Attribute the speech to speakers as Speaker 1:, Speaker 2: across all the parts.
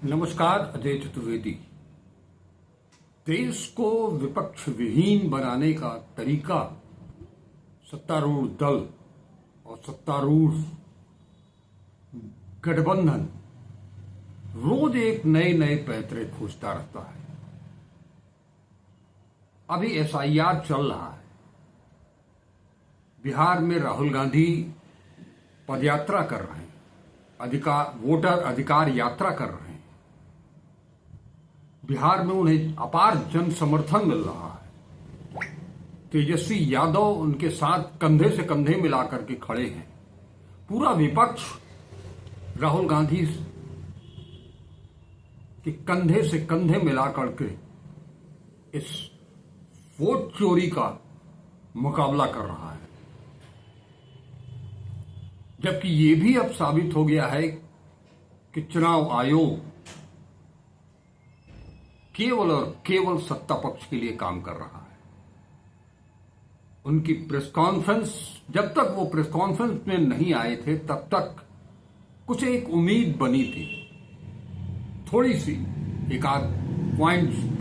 Speaker 1: नमस्कार। अजय चतुर्वेदी। देश को विपक्ष विहीन बनाने का तरीका सत्तारूढ़ दल और सत्तारूढ़ गठबंधन रोज एक नए नए पैंतरे खोजता रहता है। अभी एसआईआर चल रहा है। बिहार में राहुल गांधी पदयात्रा कर रहे हैं, वोटर अधिकार यात्रा कर रहे हैं। बिहार में उन्हें अपार जन समर्थन मिल रहा है। तेजस्वी यादव उनके साथ कंधे से कंधे मिलाकर के खड़े हैं। पूरा विपक्ष राहुल गांधी के कंधे से कंधे मिलाकर के इस वोट चोरी का मुकाबला कर रहा है। जबकि ये भी अब साबित हो गया है कि चुनाव आयोग केवल और केवल सत्ता पक्ष के लिए काम कर रहा है। उनकी प्रेस कॉन्फ्रेंस, जब तक वो प्रेस कॉन्फ्रेंस में नहीं आए थे तब तक कुछ एक उम्मीद बनी थी, थोड़ी सी एक आध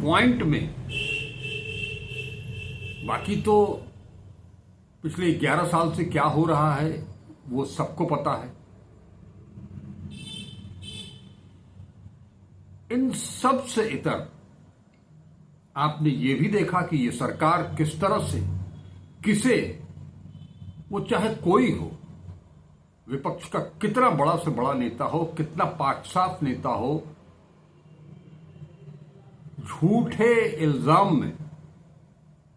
Speaker 1: पॉइंट में। बाकी तो पिछले 11 साल से क्या हो रहा है वो सबको पता है। इन सब से इतर आपने ये भी देखा कि ये सरकार किस तरह से किसे, वो चाहे कोई हो, विपक्ष का कितना बड़ा से बड़ा नेता हो, कितना पाकसाफ नेता हो, झूठे इल्जाम में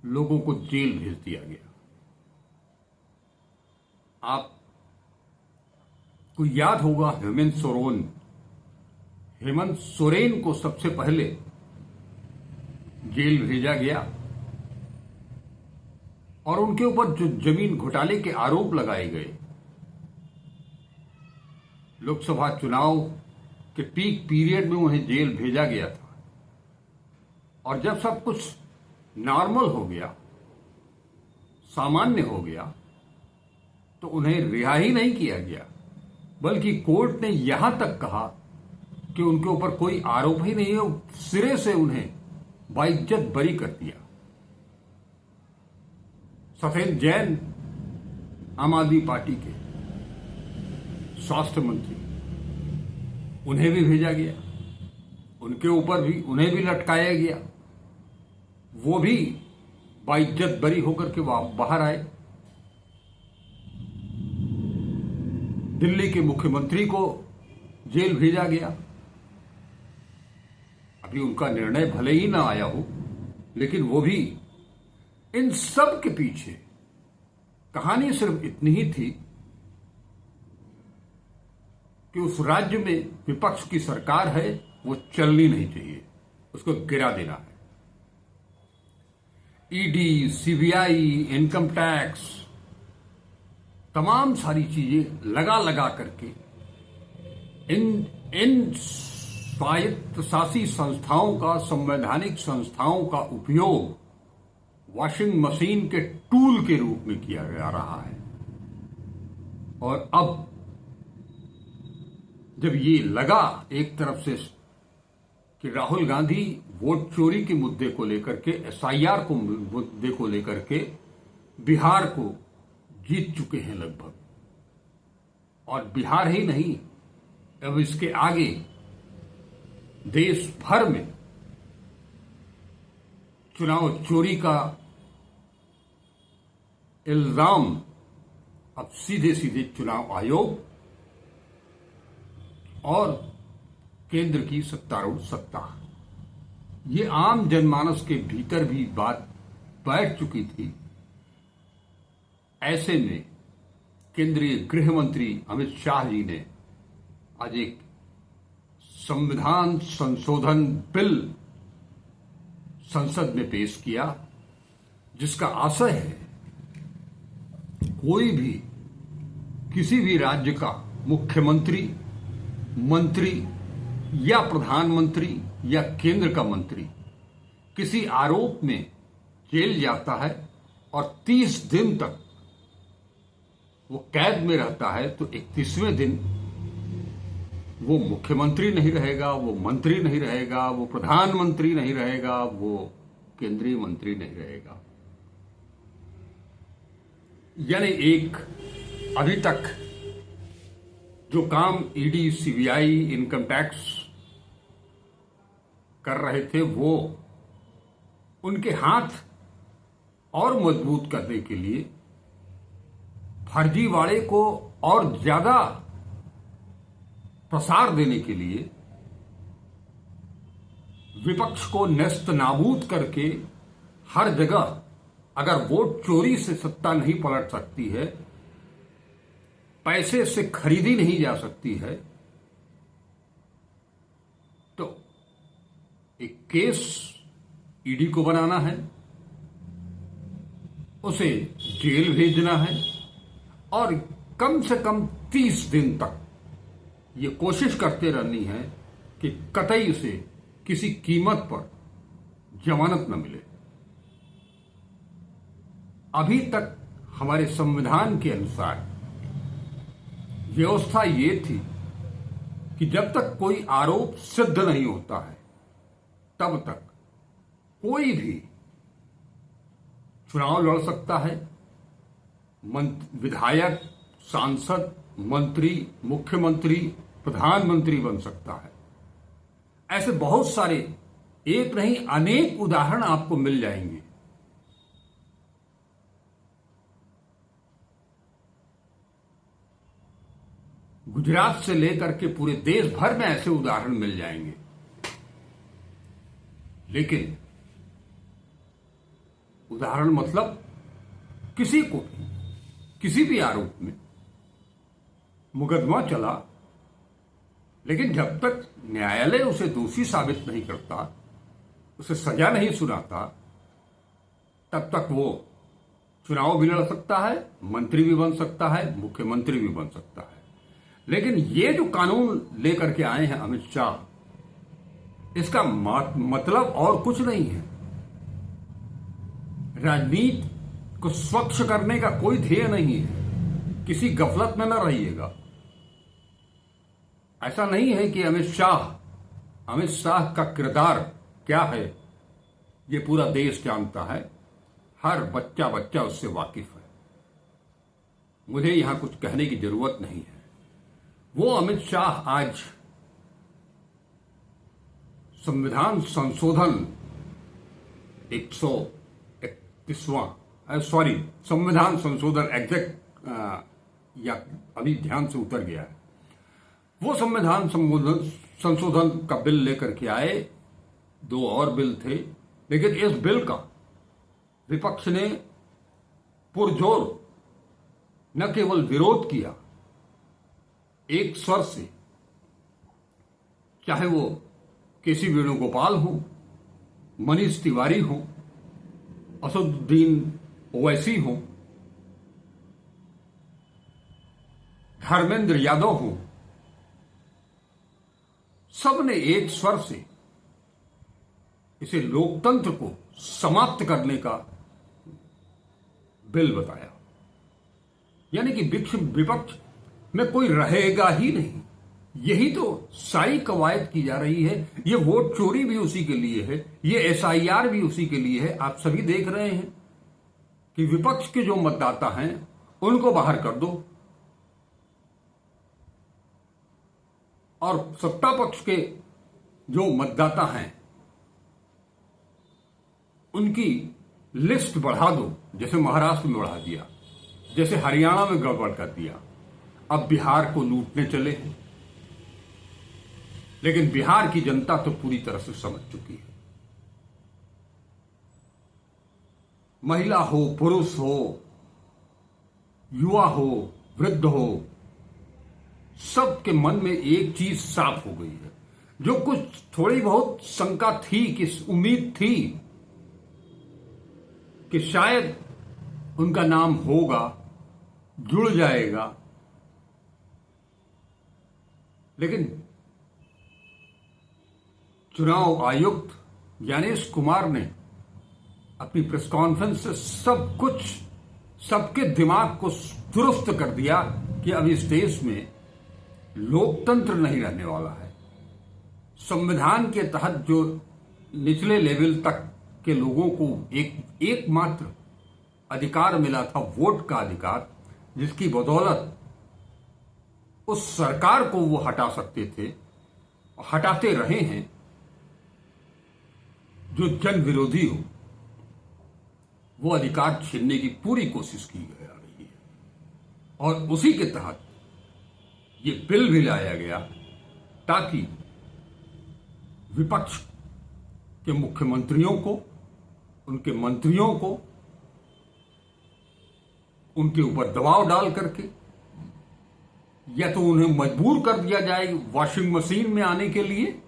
Speaker 1: लोगों को जेल भेज दिया गया। आपको याद होगा हेमंत सोरेन को सबसे पहले जेल भेजा गया और उनके ऊपर जो जमीन घोटाले के आरोप लगाए गए, लोकसभा चुनाव के पीक पीरियड में उन्हें जेल भेजा गया था। और जब सब कुछ नॉर्मल हो गया, सामान्य हो गया, तो उन्हें रिहा ही नहीं किया गया, बल्कि कोर्ट ने यहां तक कहा कि उनके ऊपर कोई आरोप ही नहीं है, सिरे से उन्हें बाइज्जत बरी कर दिया। सफेद जैन, आम आदमी पार्टी के स्वास्थ्य मंत्री, उन्हें भी भेजा गया, उनके ऊपर भी उन्हें भी लटकाया गया। वो भी बाइज्जत बरी होकर के बाहर आए। दिल्ली के मुख्यमंत्री को जेल भेजा गया। अभी उनका निर्णय भले ही ना आया हो, लेकिन वो भी, इन सब के पीछे कहानी सिर्फ इतनी ही थी कि उस राज्य में विपक्ष की सरकार है, वो चलनी नहीं चाहिए, उसको गिरा देना है। ईडी, सीबीआई, इनकम टैक्स, तमाम सारी चीजें लगा करके इन स्वायत्तशासी संस्थाओं का, संवैधानिक संस्थाओं का उपयोग वॉशिंग मशीन के टूल के रूप में किया जा रहा है। और अब जब ये लगा एक तरफ से कि राहुल गांधी वोट चोरी के मुद्दे को लेकर के, एसआईआर को मुद्दे को लेकर के बिहार को जीत चुके हैं लगभग, और बिहार ही नहीं, अब इसके आगे देश भर में चुनाव चोरी का इल्जाम अब सीधे सीधे चुनाव आयोग और केंद्र की सत्तारूढ़ सत्ता, ये आम जनमानस के भीतर भी बात बैठ चुकी थी। ऐसे में केंद्रीय गृह मंत्री अमित शाह जी ने आज एक संविधान संशोधन बिल संसद में पेश किया, जिसका आशय है कोई भी, किसी भी राज्य का मुख्यमंत्री, मंत्री या प्रधानमंत्री या केंद्र का मंत्री किसी आरोप में जेल जाता है और 30 दिन तक वो कैद में रहता है, तो 31वें दिन वो मुख्यमंत्री नहीं रहेगा, वो मंत्री नहीं रहेगा, वो प्रधानमंत्री नहीं रहेगा, वो केंद्रीय मंत्री नहीं रहेगा। यानी एक अभी तक जो काम ईडी, सीबीआई, इनकम टैक्स कर रहे थे, वो उनके हाथ और मजबूत करने के लिए, फर्जीवाड़े को और ज्यादा प्रसार देने के लिए, विपक्ष को नेस्त नाबूद करके हर जगह, अगर वोट चोरी से सत्ता नहीं पलट सकती है, पैसे से खरीदी नहीं जा सकती है, तो एक केस ईडी को बनाना है, उसे जेल भेजना है और कम से कम 30 दिन तक ये कोशिश करते रहनी है कि कतई उसे किसी कीमत पर जमानत न मिले। अभी तक हमारे संविधान के अनुसार व्यवस्था ये थी कि जब तक कोई आरोप सिद्ध नहीं होता है, तब तक कोई भी चुनाव लड़ सकता है, विधायक, सांसद, मंत्री, मुख्यमंत्री, प्रधानमंत्री बन सकता है। ऐसे बहुत सारे, एक नहीं अनेक उदाहरण आपको मिल जाएंगे। गुजरात से लेकर के पूरे देश भर में ऐसे उदाहरण मिल जाएंगे। लेकिन उदाहरण मतलब किसी को भी किसी भी आरोप में मुकदमा चला, लेकिन जब तक न्यायालय उसे दोषी साबित नहीं करता, उसे सजा नहीं सुनाता, तब तक वो चुनाव भी लड़ सकता है, मंत्री भी बन सकता है, मुख्यमंत्री भी बन सकता है। लेकिन ये जो कानून लेकर के आए हैं अमित शाह, इसका मतलब और कुछ नहीं है। राजनीति को स्वच्छ करने का कोई ध्येय नहीं है। किसी गफलत में न रहिएगा। ऐसा नहीं है कि अमित शाह का किरदार क्या है ये पूरा देश जानता है। हर बच्चा उससे वाकिफ है। मुझे यहां कुछ कहने की जरूरत नहीं है। वो अमित शाह आज संविधान संशोधन 131वां संविधान संशोधन एग्जैक्ट या अभी ध्यान से उतर गया है। वो संविधान संशोधन का बिल लेकर के आए। 2 और बिल थे, लेकिन इस बिल का विपक्ष ने पुरजोर न केवल विरोध किया, एक स्वर से, चाहे वो केसी वेणुगोपाल हो, मनीष तिवारी हो, असदुद्दीन ओवैसी हो, धर्मेंद्र यादव हो, सबने एक स्वर से इसे लोकतंत्र को समाप्त करने का बिल बताया। यानी कि विपक्ष में कोई रहेगा ही नहीं। यही तो सारी कवायद की जा रही है। ये वोट चोरी भी उसी के लिए है, ये एसआईआर भी उसी के लिए है। आप सभी देख रहे हैं कि विपक्ष के जो मतदाता हैं उनको बाहर कर दो और सत्ता पक्ष के जो मतदाता हैं उनकी लिस्ट बढ़ा दो। जैसे महाराष्ट्र में बढ़ा दिया, जैसे हरियाणा में गड़बड़ कर दिया, अब बिहार को लूटने चले हैं। लेकिन बिहार की जनता तो पूरी तरह से समझ चुकी है। महिला हो, पुरुष हो, युवा हो, वृद्ध हो, सबके मन में एक चीज साफ हो गई है। जो कुछ थोड़ी बहुत शंका थी, कि उम्मीद थी कि शायद उनका नाम होगा, जुड़ जाएगा, लेकिन चुनाव आयुक्त ज्ञानेश कुमार ने अपनी प्रेस कॉन्फ्रेंस से सब कुछ, सबके दिमाग को दुरुस्त कर दिया कि अब इस देश में लोकतंत्र नहीं रहने वाला है। संविधान के तहत जो निचले लेवल तक के लोगों को एकमात्र अधिकार मिला था, वोट का अधिकार, जिसकी बदौलत उस सरकार को वो हटा सकते थे, हटाते रहे हैं जो जन विरोधी हो, वो अधिकार छीनने की पूरी कोशिश की जा रही है। और उसी के तहत ये बिल भी लाया गया ताकि विपक्ष के मुख्यमंत्रियों को, उनके मंत्रियों को, उनके ऊपर दबाव डाल करके या तो उन्हें मजबूर कर दिया जाए वॉशिंग मशीन में आने के लिए,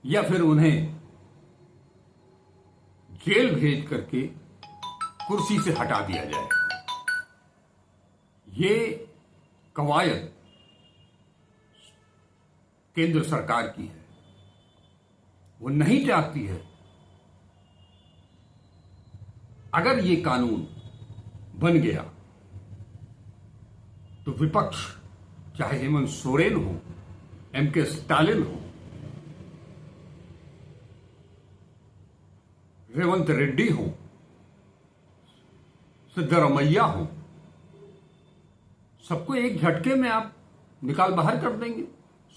Speaker 1: या फिर उन्हें जेल भेज करके कुर्सी से हटा दिया जाए। ये कवायद केंद्र सरकार की है। वो नहीं चाहती है, अगर ये कानून बन गया तो विपक्ष, चाहे हेमंत सोरेन हो, एमके स्टालिन हो, रेवंत रेड्डी हो, सिद्धरमैया हो, सबको एक झटके में आप निकाल बाहर कर देंगे।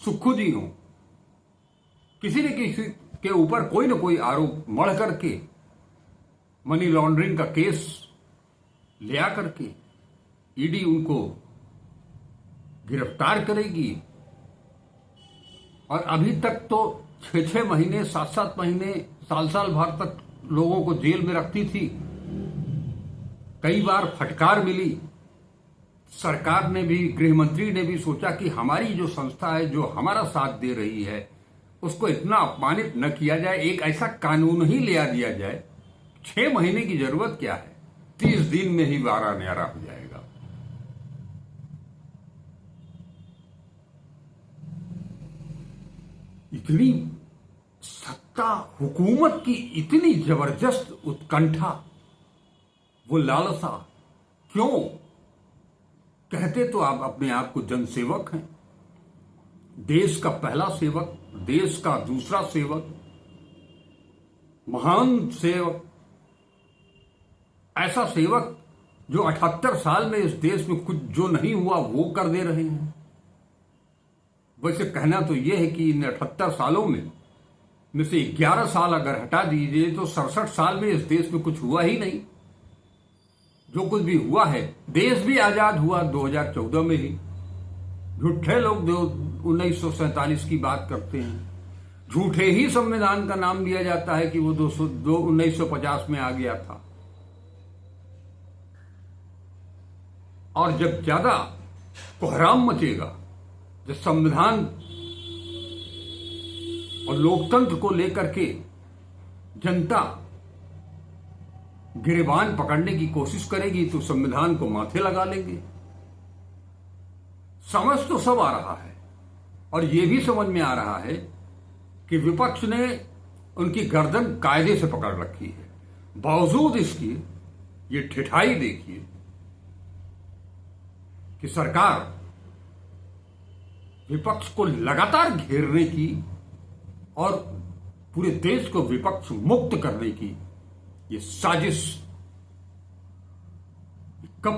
Speaker 1: सुक्खू जी हो, किसी न किसी के ऊपर कोई न कोई आरोप मढ़ करके मनी लॉन्ड्रिंग का केस ले आ करके ईडी उनको गिरफ्तार करेगी। और अभी तक तो 6-6 महीने, 7-7 महीने, साल भर तक लोगों को जेल में रखती थी। कई बार फटकार मिली। सरकार ने भी, गृह मंत्री ने भी सोचा कि हमारी जो संस्था है, जो हमारा साथ दे रही है, उसको इतना अपमानित न किया जाए, एक ऐसा कानून ही ले आ दिया जाए। 6 महीने की जरूरत क्या है, 30 दिन में ही वारा न्यारा हो जाएगा। इतनी सत्ता, हुकूमत की इतनी जबरदस्त उत्कंठा, वो लालसा क्यों? कहते तो आप अपने आप को जनसेवक हैं, देश का पहला सेवक, देश का दूसरा सेवक, महान सेवक, ऐसा सेवक जो 78 साल में इस देश में कुछ जो नहीं हुआ वो कर दे रहे हैं। वैसे कहना तो यह है कि इन 78 सालों में से 11 साल अगर हटा दीजिए तो 67 साल में इस देश में कुछ हुआ ही नहीं। जो कुछ भी हुआ है, देश भी आजाद हुआ 2014 में ही। झूठे लोग 1947 की बात करते हैं, झूठे ही संविधान का नाम लिया जाता है कि वो 1950 में आ गया था। और जब ज्यादा कोहराम मचेगा, जब संविधान और लोकतंत्र को लेकर के जनता गिरेबान पकड़ने की कोशिश करेगी तो संविधान को माथे लगा लेंगे। समझ तो सब आ रहा है, और यह भी समझ में आ रहा है कि विपक्ष ने उनकी गर्दन कायदे से पकड़ रखी है। बावजूद इसकी ये ठिठाई देखिए कि सरकार विपक्ष को लगातार घेरने की और पूरे देश को विपक्ष मुक्त करने की ये साजिश कब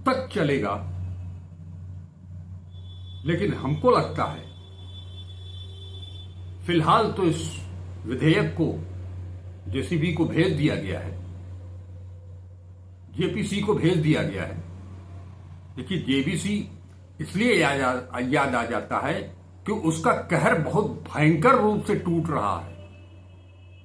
Speaker 1: तक चलेगा। लेकिन हमको लगता है फिलहाल तो इस विधेयक को जेसीबी को भेज दिया गया है, जेपीसी को भेज दिया गया है। देखिए, जेपीसी इसलिए याद आ जाता है कि उसका कहर बहुत भयंकर रूप से टूट रहा है।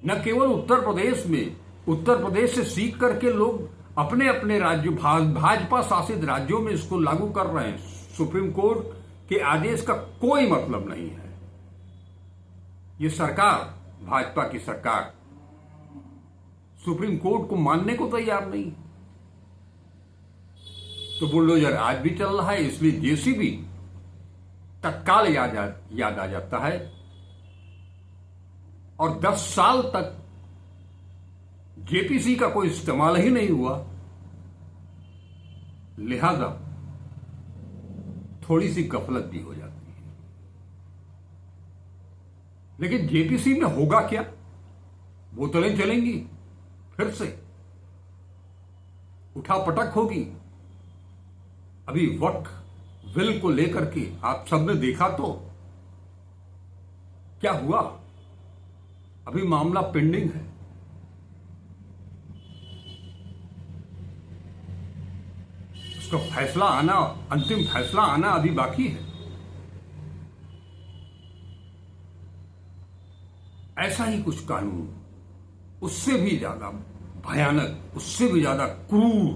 Speaker 1: न केवल उत्तर प्रदेश में, उत्तर प्रदेश से सीख करके लोग अपने अपने राज्यों, भाजपा शासित राज्यों में इसको लागू कर रहे हैं। सुप्रीम कोर्ट के आदेश का कोई मतलब नहीं है। ये सरकार, भाजपा की सरकार, सुप्रीम कोर्ट को मानने को तैयार नहीं। तो बुलडोजर आज भी चल रहा है, इसलिए जेसीबी तत्काल याद आ जाता है। और 10 साल तक जेपीसी का कोई इस्तेमाल ही नहीं हुआ, लिहाजा थोड़ी सी गफलत भी हो जाती है। लेकिन जेपीसी में होगा क्या? बोतलें चलेंगी, फिर से उठापटक होगी। अभी वक्फ बिल को लेकर के आप सबने देखा तो क्या हुआ? अभी मामला पेंडिंग है। उसका फैसला आना, अंतिम फैसला आना अभी बाकी है। ऐसा ही कुछ कानून, उससे भी ज्यादा भयानक, उससे भी ज्यादा क्रूर,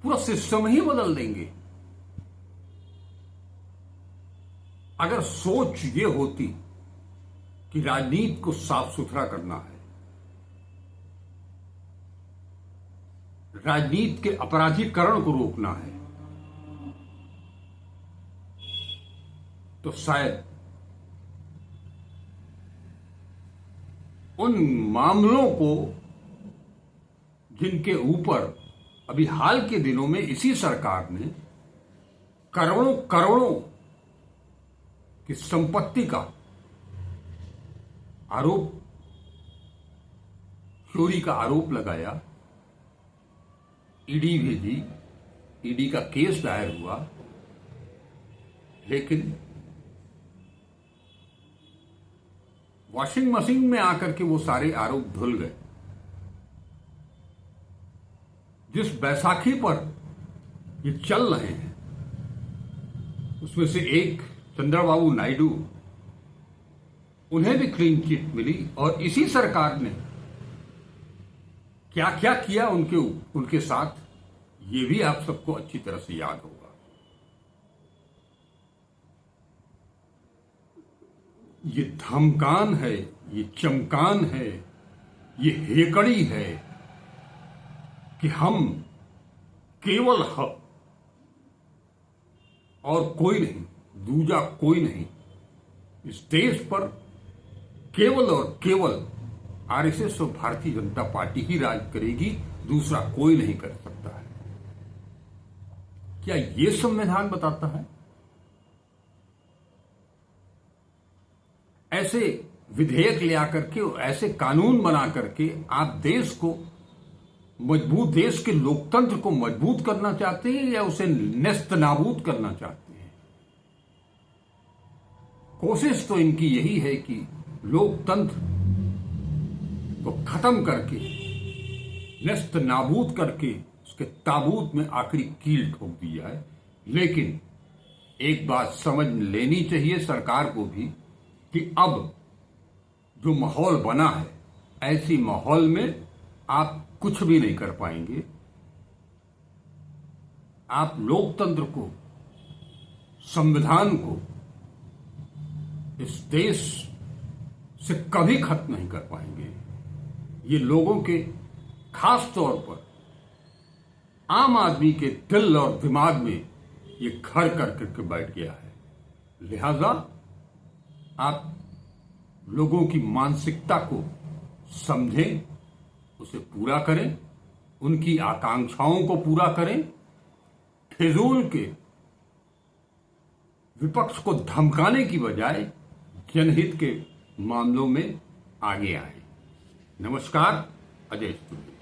Speaker 1: पूरा सिस्टम ही बदल देंगे। अगर सोच ये होती कि राजनीति को साफ सुथरा करना है, राजनीति के अपराधीकरण को रोकना है, तो शायद उन मामलों को जिनके ऊपर अभी हाल के दिनों में इसी सरकार ने करोड़ों करोड़ों की संपत्ति का आरोप, चोरी का आरोप लगाया, ईडी भेजी, ईडी का केस दायर हुआ, लेकिन वॉशिंग मशीन में आकर के वो सारे आरोप धुल गए। जिस बैसाखी पर ये चल रहे हैं, उसमें से एक चंद्रबाबू नायडू, उन्हें भी क्लीन चिट मिली, और इसी सरकार ने क्या क्या किया उनके साथ, ये भी आप सबको अच्छी तरह से याद होगा। ये धमकान है, ये चमकान है, ये हेकड़ी है कि हम केवल और कोई नहीं, दूजा कोई नहीं, इस देश पर केवल और केवल आरएसएस और भारतीय जनता पार्टी ही राज करेगी, दूसरा कोई नहीं कर सकता है। क्या ये संविधान बताता है? ऐसे विधेयक ले आकर के, ऐसे कानून बना करके आप देश को मजबूत, देश के लोकतंत्र को मजबूत करना चाहते हैं या उसे नेस्त नाबूद करना चाहते हैं? कोशिश तो इनकी यही है कि लोकतंत्र को खत्म करके, नेस्त नाबूद करके उसके ताबूत में आखिरी कील ठोक दी जाए। लेकिन एक बात समझ लेनी चाहिए सरकार को भी कि अब जो माहौल बना है, ऐसी माहौल में आप कुछ भी नहीं कर पाएंगे। आप लोकतंत्र को, संविधान को इस देश से कभी खत्म नहीं कर पाएंगे। ये लोगों के, खास तौर पर आम आदमी के दिल और दिमाग में ये घर कर करके बैठ गया है। लिहाजा आप लोगों की मानसिकता को समझें, उसे पूरा करें, उनकी आकांक्षाओं को पूरा करें, फिजूल के विपक्ष को धमकाने की बजाय जनहित के मामलों में आगे आए। नमस्कार, अजय स्टूडियो।